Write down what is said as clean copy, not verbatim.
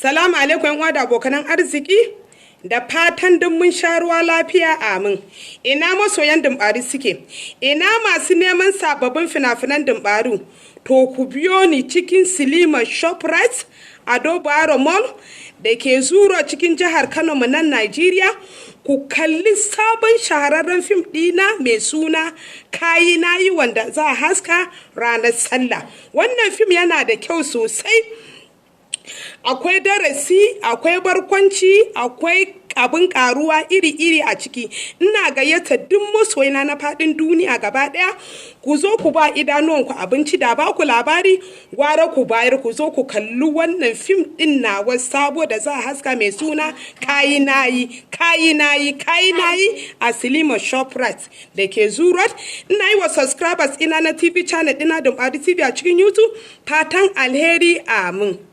Salamu alaikum yan uwa da abokanan arziki. Da fatan duk mun sha ruwa lafiya amin. Ina masoyan Dumbari suke? Ina masu neman sababbin fina-finan Dumbaru? To ku biyo ni cikin Silima Shoprite Ado Bayero Mall da ke Zuro cikin jihar Kano mu nan Najeriya. Ku kalli sabon shahararren fim ɗina mai suna Kayi Nayi wanda za a haska ranar Sallah. Wannan fim yana da kyau sosai. Akwai darasi, akwai barkwanci, akwai abin karuwa iri-iri a ciki. Ina gayyata duk masoyina na faɗin duniya gaba ɗaya ku zo ku ba idanuwanku abinci da ba ku labari gwara ku bayar ku zo ku kalli wannan fim ɗin nawa sabo da za a haska mai suna Kayi Nayi a Silima Shoprite da ke Zurot. Ina yi wa subscribers ina na TV channel ɗina Dumbari TV a cikin YouTube. Fatan alheri amin.